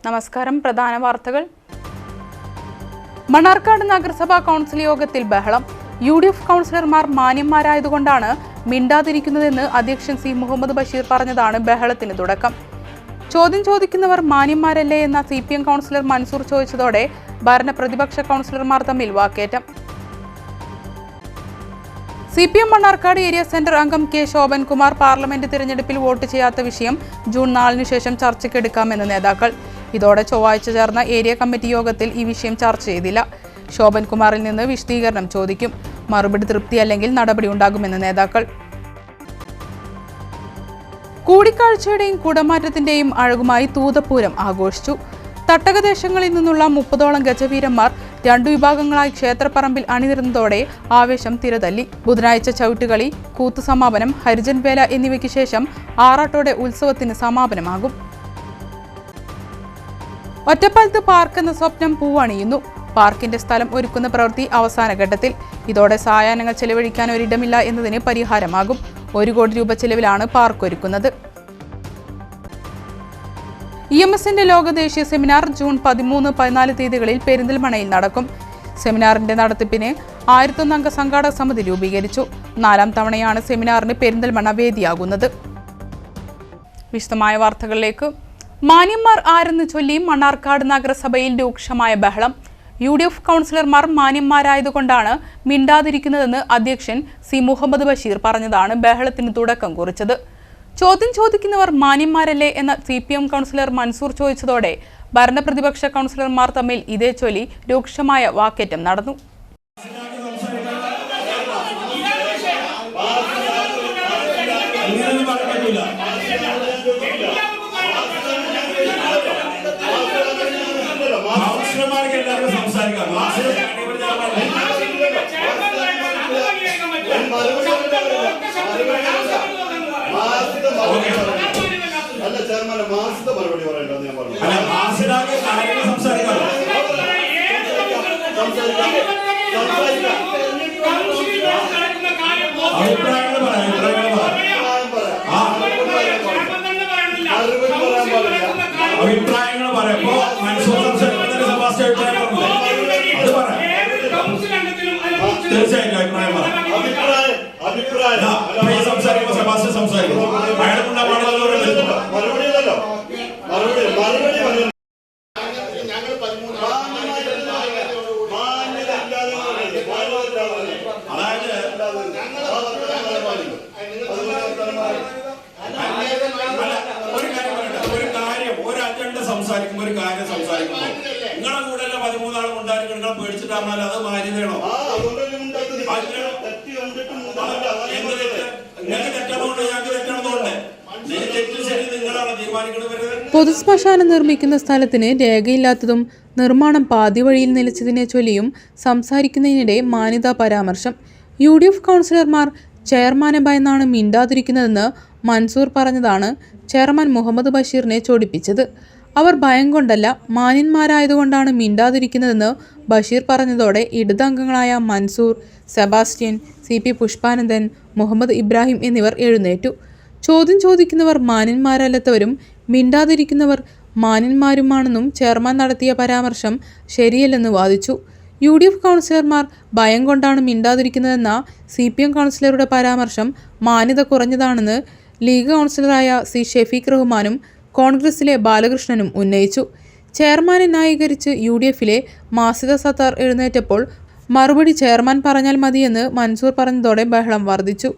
നമസ്കാരം. പ്രധാന വാർത്തകൾ. മണ്ണാർക്കാട് നഗരസഭാ കൗൺസിൽ യോഗത്തിൽ ബഹളം. UDF കൗൺസിലർമാർ മാന്യന്മാരായതുകൊണ്ടാണ് മിണ്ടാതിരിക്കുന്നതെന്ന് അധ്യക്ഷൻ സി മുഹമ്മദ് ബഷീർ പറഞ്ഞതാണ് ബഹളത്തിന് തുടക്കം. ചോദ്യം ചോദിക്കുന്നവർ മാന്യന്മാരല്ലേ എന്ന CPM കൗൺസിലർ മൻസൂർ ചോദിച്ചതോടെ ഭരണ പ്രതിപക്ഷ കൗൺസിലർമാർ തമ്മിൽ വാക്കേറ്റം. CPM മണ്ണാർക്കാട് ഏരിയ സെന്റർ അംഗം K. ശോഭൻകുമാർ പാർലമെന്റ് തിരഞ്ഞെടുപ്പിൽ വോട്ട് ചെയ്യാത്ത വിഷയം ജൂൺ 4-ന് ശേഷം ചർച്ചയ്ക്കെടുക്കാമെന്ന് നേതാക്കൾ. ഇതോടെ ചൊവ്വാഴ്ച ചേർന്ന ഏരിയ കമ്മിറ്റി യോഗത്തിൽ ഈ വിഷയം ചർച്ച ചെയ്തില്ല. ശോഭൻകുമാറിൽ നിന്ന് വിശദീകരണം ചോദിക്കും. മറുപടി തൃപ്തിയല്ലെങ്കിൽ നടപടി ഉണ്ടാകുമെന്ന് നേതാക്കൾ. കൂടിക്കാഴ്ചയുടെയും കുടമാറ്റത്തിന്റെയും അഴകുമായി തൂതപ്പൂരം ആഘോഷിച്ചു. തട്ടകദേശങ്ങളിൽ നിന്നുള്ള 30ഓളം ഗജവീരന്മാർ 2 വിഭാഗങ്ങളായി ക്ഷേത്രപ്പറമ്പിൽ അണിനിരുന്നതോടെ ആവേശം തിരതല്ലി. ബുധനാഴ്ച ചവിട്ടുകളി, കൂത്തുസമാപനം, ഹരിജൻ വേല എന്നിവയ്ക്ക് ശേഷം ആറാട്ടോടെ ഉത്സവത്തിന് സമാപനമാകും. ഒറ്റപ്പാലത്ത് പാർക്ക് എന്ന സ്വപ്നം പൂവണിയുന്നു. പാർക്കിന്റെ സ്ഥലം ഒരുക്കുന്ന പ്രവൃത്തി അവസാന ഘട്ടത്തിൽ. ഇതോടെ സായാഹ്നങ്ങൾ ചെലവഴിക്കാൻ ഒരിടമില്ല എന്നതിന് പരിഹാരമാകും. 1 കോടി രൂപ ചെലവിലാണ് പാർക്ക് ഒരുക്കുന്നത്. EMSന്റെ ലോക ദേശീയ സെമിനാർ ജൂൺ 13, 14 തീയതികളിൽ പെരിന്തൽമണ്ണയിൽ നടക്കും. സെമിനാറിന്റെ നടത്തിപ്പിന് 1001 അംഗ സംഘാടക സമിതി രൂപീകരിച്ചു. 4ാം തവണയാണ് സെമിനാറിന് പെരിന്തൽമണ്ണ വേദിയാകുന്നത്. വിശദമായ വാർത്തകളിലേക്ക്. മാന്യന്മാർ ആരെന്ന് ചൊല്ലി മണ്ണാർക്കാട് നഗരസഭയിൽ രൂക്ഷമായ ബഹളം. UDF കൗൺസിലർമാർ മാന്യന്മാരായതുകൊണ്ടാണ് മിണ്ടാതിരിക്കുന്നതെന്ന് അധ്യക്ഷൻ സി മുഹമ്മദ് ബഷീർ പറഞ്ഞതാണ് ബഹളത്തിന് തുടക്കം കുറിച്ചത്. ചോദ്യം ചോദിക്കുന്നവർ മാന്യന്മാരല്ലേ എന്ന CPM കൗൺസിലർ മൻസൂർ ചോദിച്ചതോടെ ഭരണപ്രതിപക്ഷ കൗൺസിലർമാർ തമ്മിൽ ഇതേ ചൊല്ലി രൂക്ഷമായ വാക്കേറ്റം നടന്നു. അഭിപ്രായങ്ങൾ പറയുമ്പോ തീർച്ചയായിട്ടും അഭിപ്രായം സംസാരിക്കുമ്പോ സെബാസ്റ്റ്യൻ സംസാരിക്കും. സംസാരിക്കുമ്പോ ഒരു കാര്യം സംസാരിക്കുമ്പോ നിങ്ങളെ കൂടെ 13 ആളും ഉണ്ടായിരിക്കും. നിങ്ങൾ പേടിച്ചിട്ടാണല്ലോ, അത് മാന്യതയാണോ? പൊതുശ്മശാനം നിർമ്മിക്കുന്ന സ്ഥലത്തിന് രേഖയില്ലാത്തതും നിർമ്മാണം പാതി വഴിയിൽ നിലച്ചതിനെ ചൊല്ലിയും സംസാരിക്കുന്നതിനിടെ മാന്യതാ പരാമർശം. UDF കൗൺസിലർമാർ ചെയർമാനെ ഭയന്നാണ് മിണ്ടാതിരിക്കുന്നതെന്ന് മൻസൂർ പറഞ്ഞതാണ് ചെയർമാൻ മുഹമ്മദ് ബഷീറിനെ ചൊടിപ്പിച്ചത്. അവർ ഭയം കൊണ്ടല്ല, മാന്യന്മാരായതുകൊണ്ടാണ് മിണ്ടാതിരിക്കുന്നതെന്ന് ബഷീർ പറഞ്ഞതോടെ ഇടതംഗങ്ങളായ മൻസൂർ, സെബാസ്റ്റ്യൻ, CP പുഷ്പാനന്ദൻ, മുഹമ്മദ് ഇബ്രാഹിം എന്നിവർ എഴുന്നേറ്റു. ചോദ്യം ചോദിക്കുന്നവർ മാന്യന്മാരല്ലാത്തവരും മിണ്ടാതിരിക്കുന്നവർ മാന്യന്മാരുമാണെന്നും ചെയർമാൻ നടത്തിയ പരാമർശം ശരിയല്ലെന്ന് വാദിച്ചു. UDF കൗൺസിലർമാർ ഭയം കൊണ്ടാണ് മിണ്ടാതിരിക്കുന്നതെന്ന CPM കൗൺസിലറുടെ പരാമർശം മാന്യത കുറഞ്ഞതാണെന്ന് ലീഗ് കൗൺസിലറായ C. ഷെഫീഖ് റഹ്മാനും കോൺഗ്രസിലെ ബാലകൃഷ്ണനും ഉന്നയിച്ചു. ചെയർമാനെ ന്യായീകരിച്ച് UDFിലെ മാസിദ സത്താർ എഴുന്നേറ്റപ്പോൾ മറുപടി ചെയർമാൻ പറഞ്ഞാൽ മതിയെന്ന് മൻസൂർ പറഞ്ഞതോടെ ബഹളം വർദ്ധിച്ചു.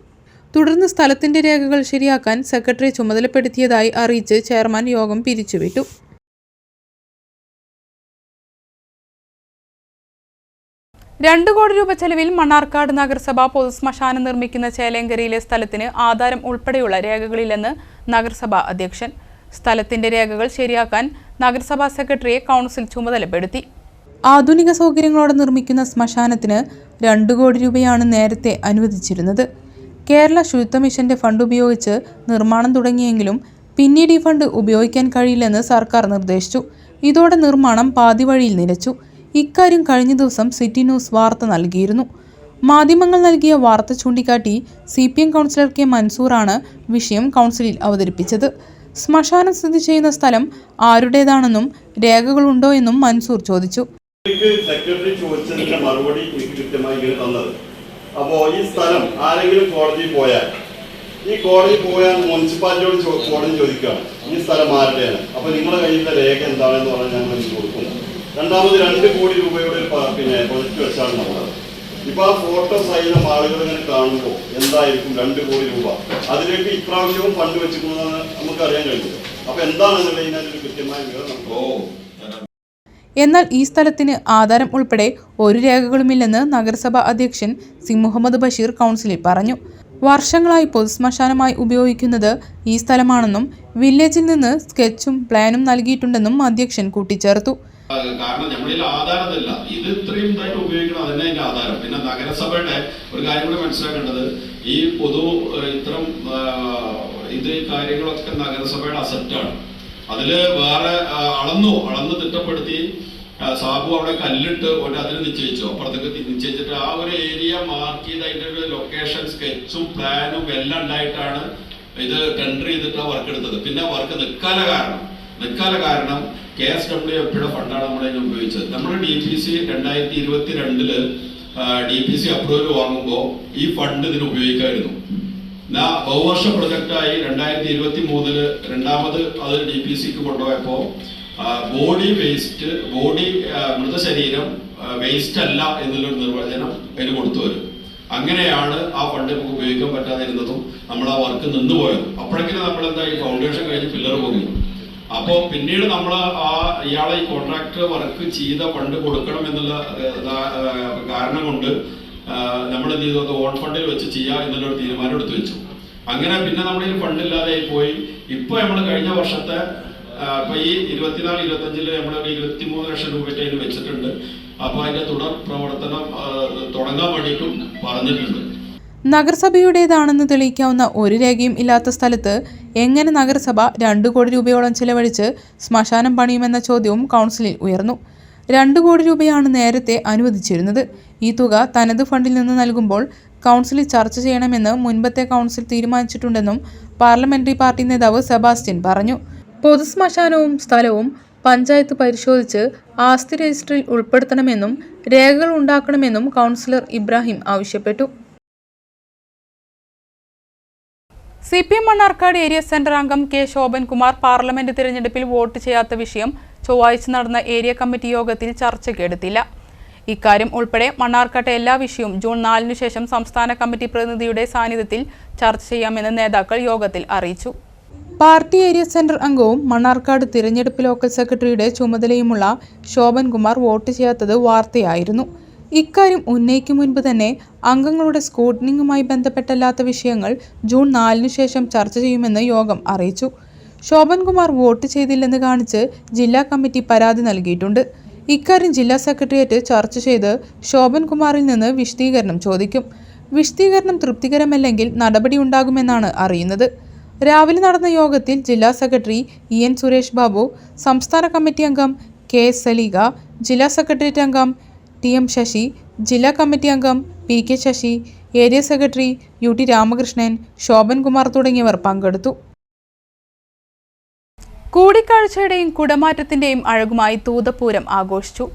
തുടർന്ന് സ്ഥലത്തിന്റെ രേഖകൾ ശരിയാക്കാൻ സെക്രട്ടറി ചുമതലപ്പെടുത്തിയതായി അറിയിച്ച് ചെയർമാൻ യോഗം പിരിച്ചുവിട്ടു. $2 കോടി രൂപ ചെലവിൽ മണ്ണാർക്കാട് നഗരസഭ പൊതുശ്മശാനം നിർമ്മിക്കുന്ന ചേലേങ്കരയിലെ സ്ഥലത്തിന് ആധാരം ഉൾപ്പെടെയുള്ള രേഖകളില്ലെന്ന് നഗരസഭാ അധ്യക്ഷൻ. സ്ഥലത്തിന്റെ രേഖകൾ ശരിയാക്കാൻ നഗരസഭാ സെക്രട്ടറിയെ കൗൺസിൽ ചുമതലപ്പെടുത്തി. ആധുനിക സൗകര്യങ്ങളോടെ നിർമ്മിക്കുന്ന ശ്മശാനത്തിന് 2 കോടി രൂപയാണ് നേരത്തെ അനുവദിച്ചിരുന്നത്. കേരള ശുചിത്വ മിഷന്റെ ഫണ്ട് ഉപയോഗിച്ച് നിർമ്മാണം തുടങ്ങിയെങ്കിലും പിന്നീട് ഈ ഫണ്ട് ഉപയോഗിക്കാൻ കഴിയില്ലെന്ന് സർക്കാർ നിർദ്ദേശിച്ചു. ഇതോടെ നിർമ്മാണം പാതി വഴിയിൽ നിലച്ചു. ഇക്കാര്യം കഴിഞ്ഞ ദിവസം സിറ്റി ന്യൂസ് വാർത്ത നൽകിയിരുന്നു. മാധ്യമങ്ങൾ നൽകിയ വാർത്ത ചൂണ്ടിക്കാട്ടി CPM കൗൺസിലർ K. മൻസൂറാണ് വിഷയം കൗൺസിലിൽ അവതരിപ്പിച്ചത്. ശ്മശാനം സ്ഥിതി ചെയ്യുന്ന സ്ഥലം ആരുടേതാണെന്നും രേഖകളുണ്ടോ എന്നും മൻസൂർ ചോദിച്ചു. സെക്രട്ടറി ചോദിച്ചതിന്റെ മറുപടി എനിക്ക് കൃത്യമായി തന്നത്. അപ്പോൾ ഈ സ്ഥലം ആരെങ്കിലും കോടതിയിൽ പോയാൽ മുനിസിപ്പാലിറ്റിയോട് കോടതി ചോദിക്കുകയാണ് ഈ സ്ഥലം ആരുടെയാണ്, അപ്പൊ നിങ്ങളുടെ കയ്യിലെ രേഖ എന്താണെന്ന് പറഞ്ഞാൽ ഞങ്ങൾ കൊടുക്കുന്നു. രണ്ടാമത് 2 കോടി രൂപയുടെ പ്രൊജക്ട് വെച്ചാണ് നമ്മളത്. ഇപ്പൊ ആ ഫോട്ടോ സഹിതം ആളുകൾ ഇങ്ങനെ കാണുമ്പോൾ എന്തായിരിക്കും 2 കോടി രൂപ അതിലേക്ക് ഇപ്രാവശ്യവും ഫണ്ട് വെച്ചിട്ടുണ്ടെന്ന് നമുക്ക് അറിയാൻ കഴിയും. അപ്പൊ എന്താണെന്നുള്ളതിനൊരു കൃത്യമായ വിവരം. എന്നാൽ ഈ സ്ഥലത്തിന് ആധാരം ഉൾപ്പെടെ ഒരു രേഖകളുമില്ലെന്ന് നഗരസഭാ അധ്യക്ഷൻ സി മുഹമ്മദ് ബഷീർ കൗൺസിലിൽ പറഞ്ഞു. വർഷങ്ങളായി പൊതുശ്മശാനമായി ഉപയോഗിക്കുന്നത് ഈ സ്ഥലമാണെന്നും വില്ലേജിൽ നിന്ന് സ്കെച്ചും പ്ലാനും നൽകിയിട്ടുണ്ടെന്നും അധ്യക്ഷൻ കൂട്ടിച്ചേർത്തു. കാരണം നമ്മളിൽ ആധാരമില്ല, ഇത് ഇത്രയും ഇതായിട്ട് ഉപയോഗിക്കണം, അതന്നെ അതിന്റെ ആധാരം. പിന്നെ നഗരസഭയുടെ ഒരു കാര്യം കൂടെ മനസ്സിലാക്കേണ്ടത്, ഈ ഇത്തരം ഇത് കാര്യങ്ങളൊക്കെ നഗരസഭയുടെ അസറ്റാണ്. അതില് വേറെ അളന്ന് തിട്ടപ്പെടുത്തി സാബു അവിടെ കല്ലിട്ട് അതിന് നിശ്ചയിച്ചു, അപ്പുറത്തേക്ക് നിശ്ചയിച്ചിട്ട് ആ ഒരു ഏരിയ മാർക്ക് ചെയ്ത് അതിന്റെ ഒരു ലൊക്കേഷൻ സ്കെച്ചും പ്ലാനും എല്ലാം ഉണ്ടായിട്ടാണ് ഇത് ടെൻഡർ ചെയ്തിട്ട് വർക്ക് എടുത്തത്. പിന്നെ വർക്ക് നിൽക്കാല കാരണം KSWFയുടെ ഫണ്ടാണ് നമ്മളതിന് ഉപയോഗിച്ചത്. നമ്മൾ DPC 2022 DPC അപ്രൂവൽ വാങ്ങുമ്പോൾ ഈ ഫണ്ട് ഇതിന് ഉപയോഗിക്കായിരുന്നു. ബഹുവർഷ പ്രൊജക്റ്റായി 2023 രണ്ടാമത് അത് DPCക്ക് കൊണ്ടുപോയപ്പോൾ ബോഡി മൃതശരീരം വേസ്റ്റ് അല്ല എന്നുള്ളൊരു നിർവചനം അതിന് കൊടുത്തു വരും. അങ്ങനെയാണ് ആ ഫണ്ട് നമുക്ക് ഉപയോഗിക്കാൻ പറ്റാതിരുന്നതും നമ്മൾ ആ വർക്ക് നിന്നുപോയതും. അപ്പോഴേക്കും നമ്മളെന്താ ഈ ഫൗണ്ടേഷൻ കഴിഞ്ഞ് പില്ലർ പോയി. അപ്പോൾ പിന്നീട് നമ്മൾ ഇയാളെ ഈ കോൺട്രാക്ടർ വർക്ക് ചെയ്ത ഫണ്ട് കൊടുക്കണം എന്നുള്ള കാരണം കൊണ്ട് നമ്മൾ എന്ത് ചെയ്തു, ഓൺ ഫണ്ടിൽ വെച്ച് ചെയ്യാം എന്നുള്ളൊരു തീരുമാനം എടുത്തു വെച്ചു. അങ്ങനെ പിന്നെ നമ്മളിൽ ഫണ്ടില്ലാതെ പോയി. ഇപ്പൊ നമ്മൾ കഴിഞ്ഞ വർഷത്തെ ഇപ്പൊ ഈ 24-25 നമ്മൾ 23 ലക്ഷം രൂപയ്ക്ക് അതിന് വെച്ചിട്ടുണ്ട്. അപ്പൊ അതിന്റെ തുടർ പ്രവർത്തനം തുടങ്ങാൻ വേണ്ടിയിട്ടും പറഞ്ഞിട്ടുണ്ട്. നഗരസഭയുടേതാണെന്ന് തെളിയിക്കാവുന്ന ഒരു രേഖയും ഇല്ലാത്ത സ്ഥലത്ത് എങ്ങനെ നഗരസഭ 2 കോടി രൂപയോളം ചെലവഴിച്ച് ശ്മശാനം പണിയുമെന്ന ചോദ്യവും കൗൺസിലിൽ ഉയർന്നു. 2 കോടി രൂപയാണ് നേരത്തെ അനുവദിച്ചിരുന്നത്. ഈ തുക തനത് ഫണ്ടിൽ നിന്ന് നൽകുമ്പോൾ കൗൺസിലിൽ ചർച്ച ചെയ്യണമെന്ന് മുൻപത്തെ കൗൺസിൽ തീരുമാനിച്ചിട്ടുണ്ടെന്നും പാർലമെന്ററി പാർട്ടി നേതാവ് സെബാസ്റ്റ്യൻ പറഞ്ഞു. പൊതുശ്മശാനവും സ്ഥലവും പഞ്ചായത്ത് പരിശോധിച്ച് ആസ്തി രജിസ്റ്ററിൽ ഉൾപ്പെടുത്തണമെന്നും രേഖകൾ ഉണ്ടാക്കണമെന്നും കൗൺസിലർ ഇബ്രാഹിം ആവശ്യപ്പെട്ടു. CPM മണ്ണാർക്കാട് ഏരിയ സെന്റർ അംഗം K. ശോഭൻകുമാർ പാർലമെന്റ് തിരഞ്ഞെടുപ്പിൽ വോട്ട് ചെയ്യാത്ത വിഷയം ചൊവ്വാഴ്ച നടന്ന ഏരിയ കമ്മിറ്റി യോഗത്തിൽ ചർച്ചയ്ക്കെടുത്തില്ല. ഇക്കാര്യം ഉൾപ്പെടെ മണ്ണാർക്കാട്ടെ എല്ലാ വിഷയവും ജൂൺ 4 ശേഷം സംസ്ഥാന കമ്മിറ്റി പ്രതിനിധിയുടെ സാന്നിധ്യത്തിൽ ചർച്ച ചെയ്യാമെന്ന് നേതാക്കൾ യോഗത്തിൽ അറിയിച്ചു. പാർട്ടി ഏരിയ സെന്റർ അംഗവും മണ്ണാർക്കാട് തിരഞ്ഞെടുപ്പ് ലോക്കൽ സെക്രട്ടറിയുടെ ചുമതലയുമുള്ള ശോഭൻകുമാർ വോട്ട് ചെയ്യാത്തത് വാർത്തയായിരുന്നു. ഇക്കാര്യം ഉന്നയിക്കും മുൻപ് തന്നെ അംഗങ്ങളുടെ സ്ക്രൂട്ടനിങ്ങുമായി ബന്ധപ്പെട്ടല്ലാത്ത വിഷയങ്ങൾ ജൂൺ 4 ശേഷം ചർച്ച ചെയ്യുമെന്ന് യോഗം അറിയിച്ചു. ശോഭൻകുമാർ വോട്ട് ചെയ്തില്ലെന്ന് കാണിച്ച് ജില്ലാ കമ്മിറ്റി പരാതി നൽകിയിട്ടുണ്ട്. ഇക്കാര്യം ജില്ലാ സെക്രട്ടേറിയറ്റ് ചർച്ച ചെയ്ത് ശോഭൻകുമാറിൽ നിന്ന് വിശദീകരണം ചോദിക്കും. വിശദീകരണം തൃപ്തികരമല്ലെങ്കിൽ നടപടിയുണ്ടാകുമെന്നാണ് അറിയുന്നത്. രാവിലെ നടന്ന യോഗത്തിൽ ജില്ലാ സെക്രട്ടറി EN സുരേഷ് ബാബു, സംസ്ഥാന കമ്മിറ്റി അംഗം KS സലീഗ, ജില്ലാ സെക്രട്ടേറിയറ്റ് അംഗം TM ശശി, ജില്ലാ കമ്മിറ്റി അംഗം PK Sasi, area secretary UT Ramakrishnan, Shobhankumar തുടങ്ങിയവർ പങ്കെടുത്തു. കൂടിക്കാഴ്ചയുടെയും കുടമാറ്റത്തിന്റെയും അഴകുമായി തൂതപൂരം ആഘോഷിച്ചു.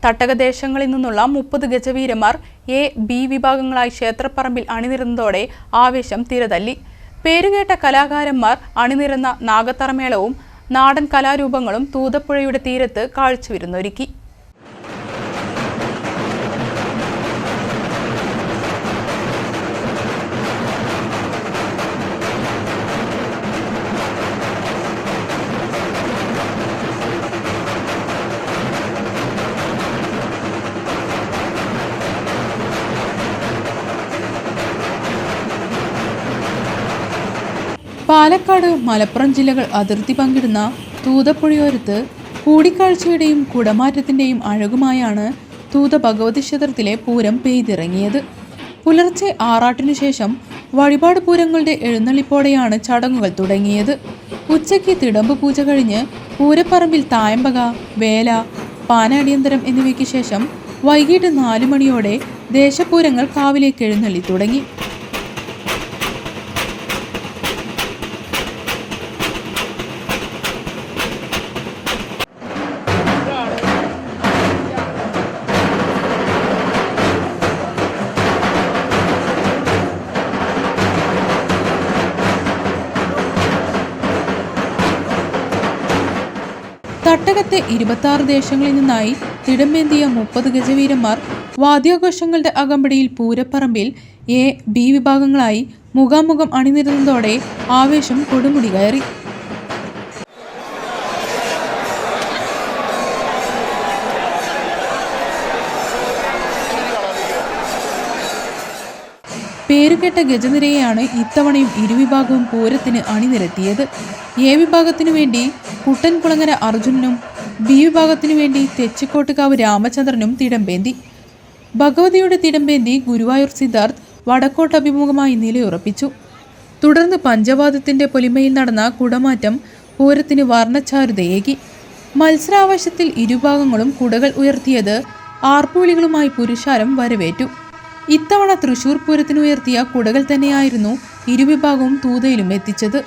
തട്ടകദേശങ്ങളിൽ നിന്നുള്ള 30 ഗജവീരന്മാർ A, B വിഭാഗങ്ങളായി ക്ഷേത്രപ്പറമ്പിൽ അണിനിരന്നതോടെ ആവേശം തിരതല്ലി. പേരുകേട്ട കലാകാരന്മാർ അണിനിരന്ന നാഗത്തറമേളവും നാടൻ കലാരൂപങ്ങളും തൂതപ്പുഴയുടെ തീരത്ത് കാഴ്ചവിരുന്നൊരുക്കി. പാലക്കാട്, മലപ്പുറം ജില്ലകൾ അതിർത്തി പങ്കിടുന്ന തൂതപ്പുഴയോരത്ത് കൂടിക്കാഴ്ചയുടെയും കുടമാറ്റത്തിന്റെയും അഴകുമായാണ് തൂത ഭഗവതി ക്ഷേത്രത്തിലെ പൂരം പെയ്തിറങ്ങിയത്. പുലർച്ചെ ആറാട്ടിനു ശേഷം വഴിപാട് പൂരങ്ങളുടെ എഴുന്നള്ളിപ്പോടെയാണ് ചടങ്ങുകൾ തുടങ്ങിയത്. ഉച്ചയ്ക്ക് തിടമ്പ് പൂജ കഴിഞ്ഞ് പൂരപ്പറമ്പിൽ തായമ്പക, വേല, പാനാടിയന്തരം എന്നിവയ്ക്ക് ശേഷം വൈകിട്ട് 4 മണിയോടെ ദേശപൂരങ്ങൾ കാവിലേക്ക് എഴുന്നള്ളി തുടങ്ങി. തട്ടകത്തെ 26 ദേശങ്ങളിൽ നിന്നായി തിടമ്പേന്തിയ 30 ഗജവീരന്മാർ വാദ്യാഘോഷങ്ങളുടെ അകമ്പടിയിൽ പൂരപ്പറമ്പിൽ എ, ബി വിഭാഗങ്ങളായി മുഖാമുഖം അണിനിരുന്നതോടെ ആവേശം കൊടുമുടി കയറി. പേരുകേട്ട ഗജനിരയെയാണ് ഇത്തവണയും ഇരുവിഭാഗവും പൂരത്തിന് അണിനിരത്തിയത്. എ വിഭാഗത്തിനു വേണ്ടി കുട്ടൻകുളങ്ങര അർജുനനും ബി വിഭാഗത്തിനു വേണ്ടി തെച്ചിക്കോട്ടുകാവ് രാമചന്ദ്രനും തിടമ്പേന്തി. ഭഗവതിയുടെ തിടമ്പേന്തി ഗുരുവായൂർ സിദ്ധാർത്ഥ് വടക്കോട്ടഭിമുഖമായി നിലയുറപ്പിച്ചു. തുടർന്ന് പഞ്ചവാദ്യത്തിന്റെ പൊലിമയിൽ നടന്ന കുടമാറ്റം പൂരത്തിന് വർണ്ണച്ചാരുതയേകി. മത്സരാവശ്യത്തിൽ ഇരുഭാഗങ്ങളും കുടകൾ ഉയർത്തിയത് ആർപ്പുവിളികളുമായി പുരുഷാരം വരവേറ്റു. ഇത്തവണ തൃശൂർ പൂരത്തിനുയർത്തിയ കുടകൾ തന്നെയായിരുന്നു ഇരുവിഭാഗവും തൂതയിലും എത്തിച്ചത്.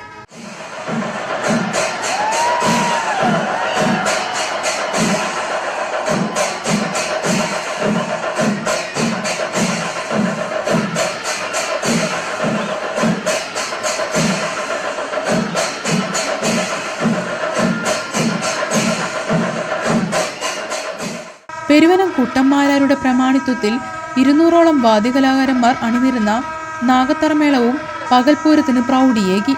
പെരുവനം കുട്ടന്മാരാരുടെ പ്രമാണിത്വത്തിൽ 200ഓളം വാദ്യകലാകാരന്മാർ അണിനിരുന്ന നാഗത്തറമേളവും പകൽപൂരത്തിന് പ്രൗഢിയേകി.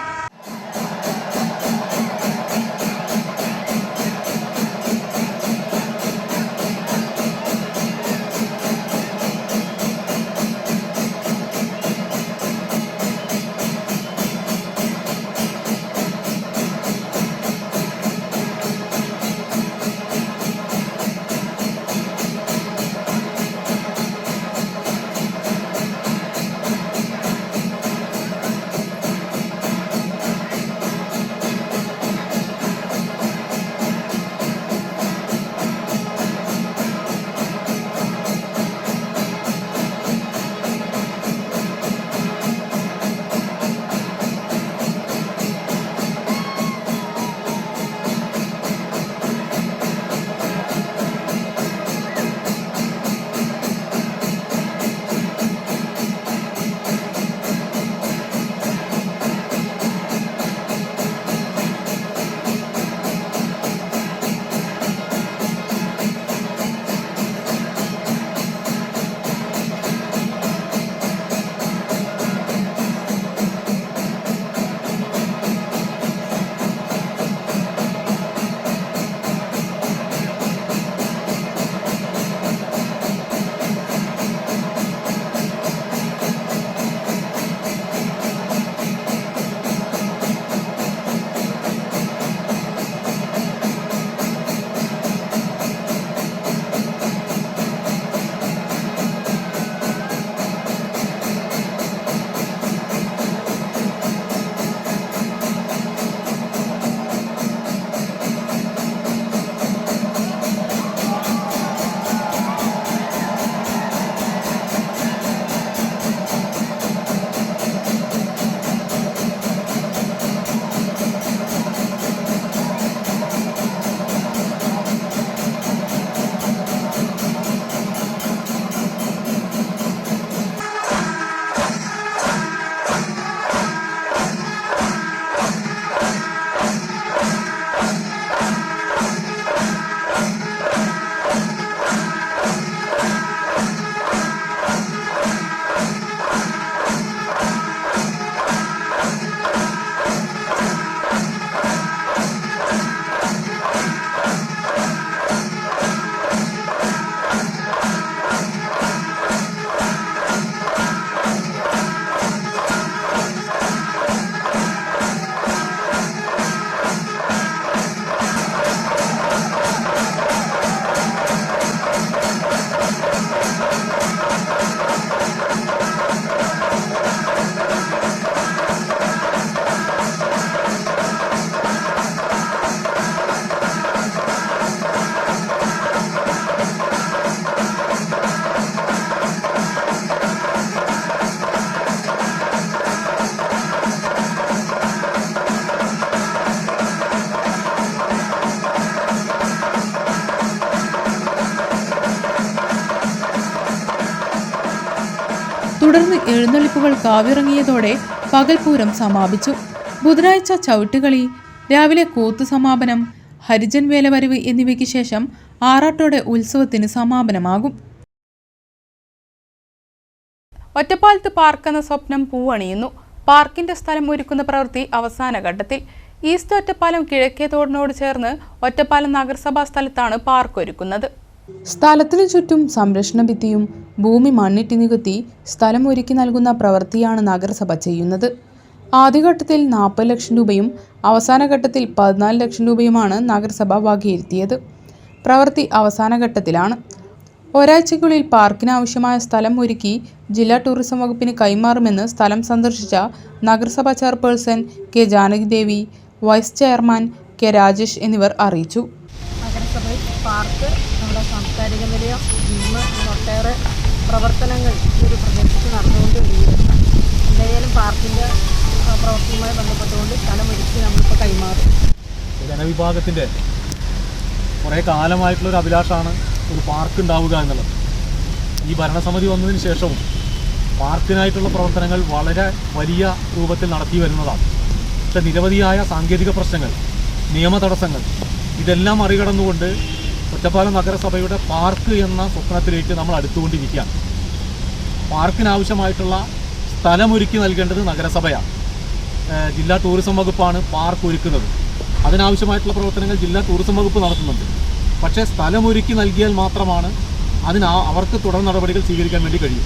തുടർന്ന് എഴുന്നള്ളിപ്പുകൾ കാവിറങ്ങിയതോടെ പകൽപൂരം സമാപിച്ചു. ബുധനാഴ്ച ചവിട്ടുകളി, രാവിലെ കൂത്തു സമാപനം, ഹരിജൻ വേലവരവ് എന്നിവയ്ക്ക് ശേഷം ആറാട്ടോടെ ഉത്സവത്തിന് സമാപനമാകും. ഒറ്റപ്പാലത്ത് പാർക്ക് എന്ന സ്വപ്നം പൂവണിയുന്നു. പാർക്കിന്റെ സ്ഥലം ഒരുക്കുന്ന പ്രവൃത്തി അവസാന ഘട്ടത്തിൽ. ഈസ്റ്റ് ഒറ്റപ്പാലം കിഴക്കേ തോടിനോട് ചേർന്ന് ഒറ്റപ്പാലം നഗരസഭാ സ്ഥലത്താണ് പാർക്ക് ഒരുക്കുന്നത്. സ്ഥലത്തിനു ചുറ്റും സംരക്ഷണ ഭിത്തിയും ഭൂമി മണ്ണിട്ട് നികത്തി സ്ഥലം ഒരുക്കി നൽകുന്ന പ്രവൃത്തിയാണ് നഗരസഭ ചെയ്യുന്നത്. ആദ്യഘട്ടത്തിൽ 40 ലക്ഷം രൂപയും അവസാന ഘട്ടത്തിൽ 14 ലക്ഷം രൂപയുമാണ് നഗരസഭ വകയിരുത്തിയത്. പ്രവൃത്തി അവസാന ഘട്ടത്തിലാണ്. ഒരാഴ്ചയ്ക്കുള്ളിൽ പാർക്കിനാവശ്യമായ സ്ഥലം ഒരുക്കി ജില്ലാ ടൂറിസം വകുപ്പിന് കൈമാറുമെന്ന് സ്ഥലം സന്ദർശിച്ച നഗരസഭാ chairperson K Janakidevi, vice chairman K Rajesh എന്നിവർ അറിയിച്ചു. നഗരസഭയിൽ പാർക്ക്, നമ്മുടെ സാംസ്കാരിക നിലയം, ജിമ്മ്, ഒട്ടേറെ പ്രവർത്തനങ്ങൾ ഈ ഒരു പ്രദേശത്ത് നടന്നുകൊണ്ട് വരികയാണ്. എന്തായാലും പാർക്കിൻ്റെ പ്രവൃത്തിയുമായി ബന്ധപ്പെട്ടുകൊണ്ട് സ്ഥലമൊരുക്കി നമ്മളിപ്പോൾ കൈമാറും. ജനവിഭാഗത്തിൻ്റെ കുറേ കാലമായിട്ടുള്ളൊരു അഭിലാഷമാണ് ഒരു പാർക്ക് ഉണ്ടാവുക എന്നുള്ളത്. ഈ ഭരണസമിതി വന്നതിന് ശേഷവും പാർക്കിനായിട്ടുള്ള പ്രവർത്തനങ്ങൾ വളരെ വലിയ രൂപത്തിൽ നടത്തി വരുന്നതാണ്. പക്ഷേ നിരവധിയായ സാങ്കേതിക പ്രശ്നങ്ങൾ, നിയമ തടസ്സങ്ങൾ ഇതെല്ലാം മറികടന്നുകൊണ്ട് ഒറ്റപ്പാലം നഗരസഭയുടെ പാർക്ക് എന്ന സ്വപ്നത്തിലേക്ക് നമ്മൾ അടുത്തുകൊണ്ടിരിക്കുകയാണ്. പാർക്കിനാവശ്യമായിട്ടുള്ള സ്ഥലമൊരുക്കി നൽകേണ്ടത് നഗരസഭയാണ്. ജില്ലാ ടൂറിസം വകുപ്പാണ് പാർക്ക് ഒരുക്കുന്നത്. അതിനാവശ്യമായിട്ടുള്ള പ്രവർത്തനങ്ങൾ ജില്ലാ ടൂറിസം വകുപ്പ് നടത്തുന്നുണ്ട്. പക്ഷേ സ്ഥലമൊരുക്കി നൽകിയാൽ മാത്രമാണ് അവർക്ക് തുടർ നടപടികൾ സ്വീകരിക്കാൻ വേണ്ടി കഴിയും.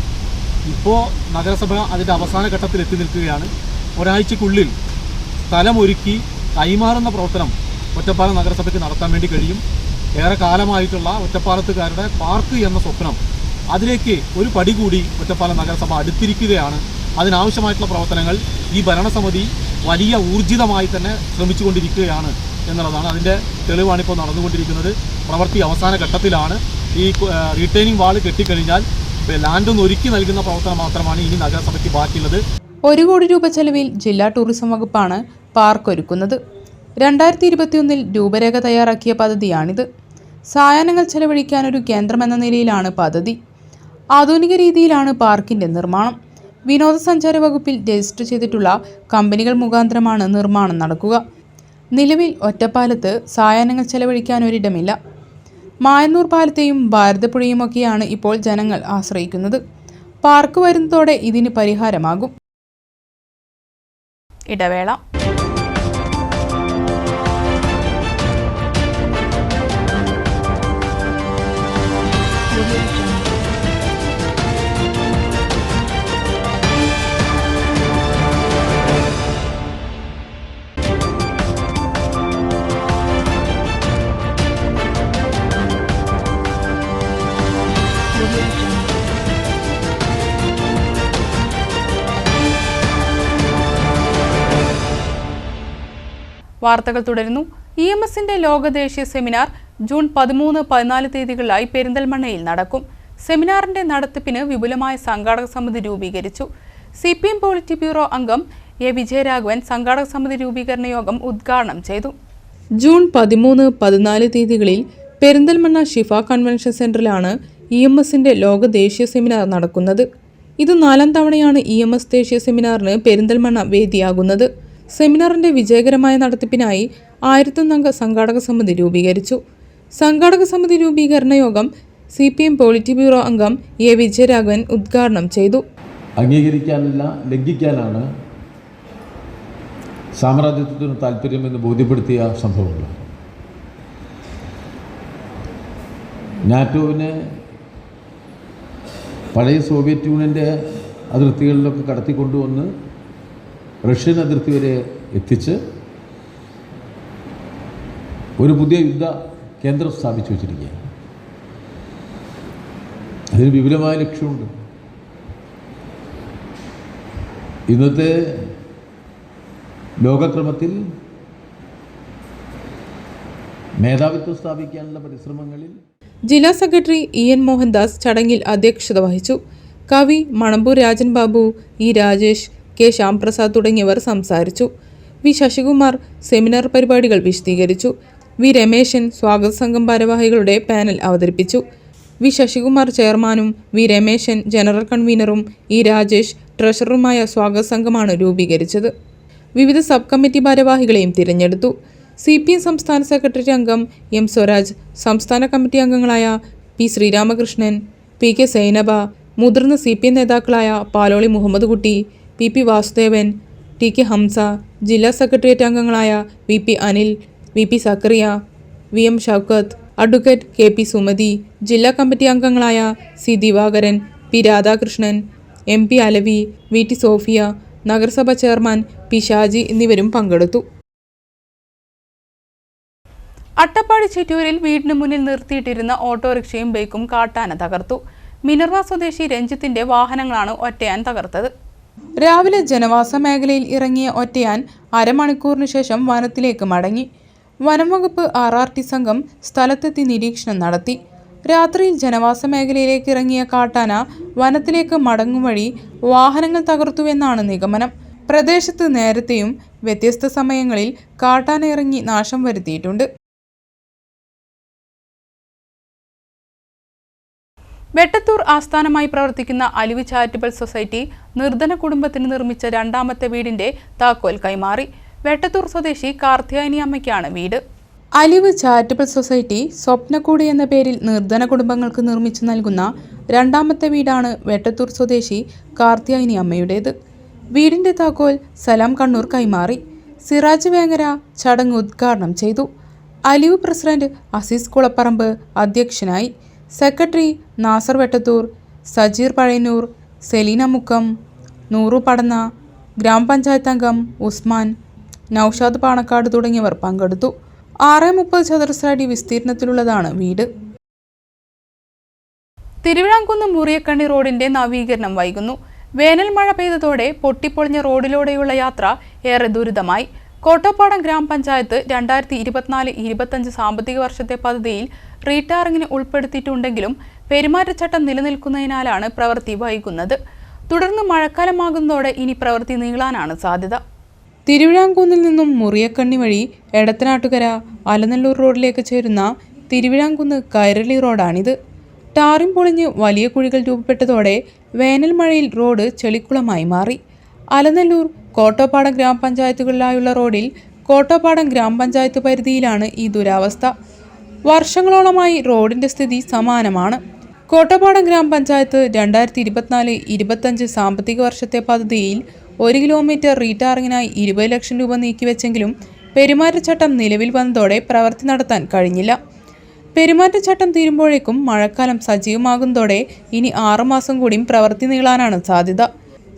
ഇപ്പോൾ നഗരസഭ അതിൻ്റെ അവസാന ഘട്ടത്തിൽ എത്തി നിൽക്കുകയാണ്. ഒരാഴ്ചയ്ക്കുള്ളിൽ സ്ഥലമൊരുക്കി കൈമാറുന്ന പ്രവർത്തനം ഒറ്റപ്പാലം നഗരസഭയ്ക്ക് നടത്താൻ വേണ്ടി കഴിയും. ഏറെ കാലമായിട്ടുള്ള ഒറ്റപ്പാലത്തുകാരുടെ പാർക്ക് എന്ന സ്വപ്നം, അതിലേക്ക് ഒരു പടി കൂടി ഒറ്റപ്പാലം നഗരസഭ അടുത്തിരിക്കുകയാണ്. അതിനാവശ്യമായിട്ടുള്ള പ്രവർത്തനങ്ങൾ ഈ ഭരണസമിതി വലിയ ഊർജിതമായി തന്നെ ശ്രമിച്ചുകൊണ്ടിരിക്കുകയാണ് എന്നുള്ളതാണ്. അതിൻ്റെ തെളിവാണിപ്പോൾ നടന്നുകൊണ്ടിരിക്കുന്നത്. പ്രവൃത്തി അവസാന ഘട്ടത്തിലാണ്. ഈ റീറ്റെയിനിങ് വാൾ കെട്ടിക്കഴിഞ്ഞാൽ ലാൻഡ് ഒന്ന് ഒരുക്കി നൽകുന്ന പ്രവർത്തനം മാത്രമാണ് ഇനി നഗരസഭയ്ക്ക് ബാക്കിയുള്ളത്. 1 കോടി രൂപ ചെലവിൽ ജില്ലാ ടൂറിസം വകുപ്പാണ് പാർക്ക് ഒരുക്കുന്നത്. 2021 രൂപരേഖ തയ്യാറാക്കിയ പദ്ധതിയാണിത്. സായാഹ്നങ്ങൾ ചെലവഴിക്കാൻ ഒരു കേന്ദ്രമെന്ന നിലയിലാണ് പദ്ധതി. ആധുനിക രീതിയിലാണ് പാർക്കിന്റെ നിർമ്മാണം. വിനോദസഞ്ചാര വകുപ്പിൽ രജിസ്റ്റർ ചെയ്തിട്ടുള്ള കമ്പനികൾ മുഖാന്തരമാണ് നിർമ്മാണം നടക്കുക. നിലവിൽ ഒറ്റപ്പാലത്ത് സായാഹ്നങ്ങൾ ചെലവഴിക്കാൻ ഒരിടമില്ല. മായന്നൂർ പാലത്തെയും ഭാരതപ്പുഴയുമൊക്കെയാണ് ഇപ്പോൾ ജനങ്ങൾ ആശ്രയിക്കുന്നത്. പാർക്ക് വരുന്നതോടെ ഇതിന് പരിഹാരമാകും. ഇടവേള. വാർത്തകൾ തുടരുന്നു. EMSന്റെ ലോകദേശീയ സെമിനാർ ജൂൺ 13-14 തീയതികളിലായി പെരിന്തൽമണ്ണയിൽ നടക്കും. സെമിനാറിന്റെ നടത്തിപ്പിന് വിപുലമായ സംഘാടക സമിതി രൂപീകരിച്ചു. CPM പോളിറ്റ് ബ്യൂറോ അംഗം എ വിജയരാഘവൻ സംഘാടക സമിതി രൂപീകരണ യോഗം ഉദ്ഘാടനം ചെയ്തു. ജൂൺ 13-14 തീയതികളിൽ പെരിന്തൽമണ്ണ ഷിഫ കൺവെൻഷൻ സെന്ററിലാണ് EMSന്റെ ലോകദേശീയ സെമിനാർ നടക്കുന്നത്. ഇത് 4ാം തവണയാണ് EMS ദേശീയ സെമിനാറിന് പെരിന്തൽമണ്ണ വേദിയാകുന്നത്. സെമിനാറിന്റെ വിജയകരമായ നടത്തിപ്പിനായി 1001 അംഗ സംഘാടക സമിതി രൂപീകരിച്ചു. സംഘാടക സമിതി രൂപീകരണ യോഗം CPM പോളിറ്റ് ബ്യൂറോ അംഗം എ വിജയരാഘവൻ ഉദ്ഘാടനം ചെയ്തു. അംഗീകരിക്കാനല്ല, ലംഘിക്കാനാണ് സാമ്രാജ്യത്വത്തിന് താല്പര്യമെന്ന് ബോധ്യപ്പെടുത്തിയ സംഭവങ്ങൾ. നാറ്റോവിനെ പഴയ സോവിയറ്റ് യൂണിയൻ്റെ അതിർത്തികളിലൊക്കെ കടത്തിക്കൊണ്ടുവന്ന് റഷ്യൻ അതിർത്തി വരെ എത്തിച്ച് ഒരു പുതിയ യുദ്ധ കേന്ദ്രം സ്ഥാപിച്ചു വച്ചിരിക്കുകയാണ്. അതിന് വിപുലമായ ലക്ഷ്യമുണ്ട്. ഇന്നത്തെ ലോകക്രമത്തിൽ മേധാവിത്വം സ്ഥാപിക്കാനുള്ള പരിശ്രമങ്ങളിൽ ജില്ലാ സെക്രട്ടറി EN മോഹൻദാസ് ചടങ്ങിൽ അധ്യക്ഷത വഹിച്ചു. കവി മണമ്പൂർ രാജൻ ബാബു, E രാജേഷ്, കെ ശ്യാംപ്രസാദ് തുടങ്ങിയവർ സംസാരിച്ചു. വി ശശികുമാർ സെമിനാർ പരിപാടികൾ വിശദീകരിച്ചു. വി രമേശൻ സ്വാഗത സംഘം ഭാരവാഹികളുടെ പാനൽ അവതരിപ്പിച്ചു. വി ശശികുമാർ ചെയർമാനും വി രമേശൻ ജനറൽ കൺവീനറും E രാജേഷ് ട്രഷററുമായ സ്വാഗത സംഘമാണ് രൂപീകരിച്ചത്. വിവിധ സബ് കമ്മിറ്റി ഭാരവാഹികളെയും തിരഞ്ഞെടുത്തു. CPM സംസ്ഥാന സെക്രട്ടറി അംഗം M. സ്വരാജ്, സംസ്ഥാന കമ്മിറ്റി അംഗങ്ങളായ P. Sreeramakrishnan, P. K. Zainaba, മുതിർന്ന CPM നേതാക്കളായ പാലോളി മുഹമ്മദ് കുട്ടി, P. P. Vasudevan, T. K. Hamza, ജില്ലാ സെക്രട്ടേറിയറ്റ് അംഗങ്ങളായ V. P. Anil, V. P. Zakariya, V. M. Shoukath, advocate K. P. Sumathi, ജില്ലാ കമ്മിറ്റി അംഗങ്ങളായ C. Divakaran, P. Radhakrishnan, M. P. Alavi, V. T. Sofia, നഗരസഭ ചെയർമാൻ P. ഷാജി എന്നിവരും പങ്കെടുത്തു. അട്ടപ്പാടി ചിറ്റൂരിൽ വീടിന് മുന്നിൽ നിർത്തിയിട്ടിരുന്ന ഓട്ടോറിക്ഷയും ബൈക്കും കാട്ടാന തകർത്തു. മിനർവ സ്വദേശി രഞ്ജിത്തിന്റെ വാഹനങ്ങളാണ് ഒറ്റയാൻ തകർത്തത്. രാവിലെ ജനവാസ മേഖലയിൽ ഇറങ്ങിയ ഒറ്റയാൻ അരമണിക്കൂറിന് ശേഷം വനത്തിലേക്ക് മടങ്ങി. വനംവകുപ്പ് RRT സംഘം സ്ഥലത്തെത്തി നിരീക്ഷണം നടത്തി. രാത്രിയിൽ ജനവാസ മേഖലയിലേക്ക് ഇറങ്ങിയ കാട്ടാന വനത്തിലേക്ക് മടങ്ങും വഴി വാഹനങ്ങൾ തകർത്തുവെന്നാണ് നിഗമനം. പ്രദേശത്ത് നേരത്തെയും വ്യത്യസ്ത സമയങ്ങളിൽ കാട്ടാന ഇറങ്ങി നാശം വരുത്തിയിട്ടുണ്ട്. വെട്ടത്തൂർ ആസ്ഥാനമായി പ്രവർത്തിക്കുന്ന അലിവ് ചാരിറ്റബിൾ സൊസൈറ്റി നിർധന കുടുംബത്തിന് നിർമ്മിച്ച രണ്ടാമത്തെ വീടിന്റെ താക്കോൽ കൈമാറി. വെട്ടത്തൂർ സ്വദേശി കാർത്തിയായനി അമ്മയ്ക്കാണ് വീട്. അലിവ് ചാരിറ്റബിൾ സൊസൈറ്റി സ്വപ്നക്കൂട് എന്ന പേരിൽ നിർധന കുടുംബങ്ങൾക്ക് നിർമ്മിച്ചു നൽകുന്ന രണ്ടാമത്തെ വീടാണ് വെട്ടത്തൂർ സ്വദേശി കാർത്തിയായനി അമ്മയുടേത്. വീടിന്റെ താക്കോൽ സലാം കണ്ണൂർ കൈമാറി. സിറാജ് വേങ്ങര ചടങ്ങ് ഉദ്ഘാടനം ചെയ്തു. അലിവ് പ്രസിഡന്റ് അസീസ് കുളപ്പറമ്പ് അധ്യക്ഷനായി. സെക്രട്ടറി നാസർ വെട്ടത്തൂർ, സജീർ പഴയന്നൂർ, സെലീന മുക്കം, നൂറു പടന്ന, ഗ്രാമപഞ്ചായത്ത് അംഗം ഉസ്മാൻ, നൌഷാദ് പാണക്കാട് തുടങ്ങിയവർ പങ്കെടുത്തു. 630 ചതുരശ്ര അടി വിസ്തീർണത്തിലുള്ളതാണ് വീട്. തിരുവിഴാംകുന്ന് മുറിയക്കണ്ണി റോഡിന്റെ നവീകരണം വൈകുന്നു. വേനൽ മഴ പെയ്തതോടെ പൊട്ടിപ്പൊളിഞ്ഞ റോഡിലൂടെയുള്ള യാത്ര ഏറെ ദുരിതമായി. കോട്ടപ്പാടം ഗ്രാമപഞ്ചായത്ത് 2024-25 സാമ്പത്തിക വർഷത്തെ പദ്ധതിയിൽ റീടാറിങ്ങിന് ഉൾപ്പെടുത്തിയിട്ടുണ്ടെങ്കിലും പെരുമാറ്റച്ചട്ടം നിലനിൽക്കുന്നതിനാലാണ് പ്രവൃത്തി വൈകുന്നത്. തുടർന്ന് മഴക്കാലമാകുന്നതോടെ ഇനി പ്രവൃത്തി നീളാനാണ് സാധ്യത. തിരുവിഴാംകുന്നിൽ നിന്നും മുറിയക്കണ്ണി വഴി എടത്തനാട്ടുകര അലനല്ലൂർ റോഡിലേക്ക് ചേരുന്ന തിരുവിഴാംകുന്ന് കൈരളി റോഡാണിത്. ടാറിം പൊളിഞ്ഞ് വലിയ കുഴികൾ രൂപപ്പെട്ടതോടെ വേനൽ മഴയിൽ റോഡ് ചെളിക്കുളമായി മാറി. അലനല്ലൂർ കോട്ടപ്പാടം ഗ്രാമപഞ്ചായത്തുകളിലായുള്ള റോഡിൽ കോട്ടപ്പാടം ഗ്രാമപഞ്ചായത്ത് പരിധിയിലാണ് ഈ ദുരാവസ്ഥ. വർഷങ്ങളോളമായി റോഡിന്റെ സ്ഥിതി സമാനമാണ്. കോട്ടപ്പാടം ഗ്രാമപഞ്ചായത്ത് 2024-25 സാമ്പത്തിക വർഷത്തെ പദ്ധതിയിൽ 1 കിലോമീറ്റർ റീടാറിങ്ങിനായി 20 ലക്ഷം രൂപ നീക്കിവെച്ചെങ്കിലും പെരുമാറ്റച്ചട്ടം നിലവിൽ വന്നതോടെ പ്രവൃത്തി നടത്താൻ കഴിഞ്ഞില്ല. പെരുമാറ്റച്ചട്ടം തീരുമ്പോഴേക്കും മഴക്കാലം സജീവമാകുന്നതോടെ ഇനി 6 മാസം കൂടിയും പ്രവൃത്തി നീളാനാണ് സാധ്യത.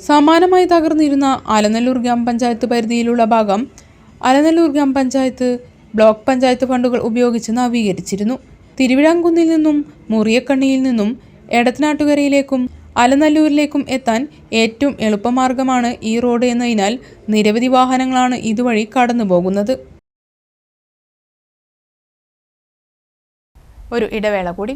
സമാനമായി തകർന്നിരുന്ന അലനല്ലൂർ ഗ്രാമപഞ്ചായത്ത് പരിധിയിലുള്ള ഭാഗം അലനല്ലൂർ ഗ്രാമപഞ്ചായത്ത് ബ്ലോക്ക് പഞ്ചായത്ത് ഫണ്ടുകൾ ഉപയോഗിച്ച് നവീകരിച്ചിരുന്നു. തിരുവിഴാംകുന്നിൽ നിന്നും മുറിയക്കണ്ണിയിൽ നിന്നും എടത്തനാട്ടുകരയിലേക്കും അലനല്ലൂരിലേക്കും എത്താൻ ഏറ്റവും എളുപ്പമാർഗമാണ് ഈ റോഡ് എന്നതിനാൽ നിരവധി വാഹനങ്ങളാണ് ഇതുവഴി കടന്നു പോകുന്നത്. ഒരു ഇടവേള കൂടി.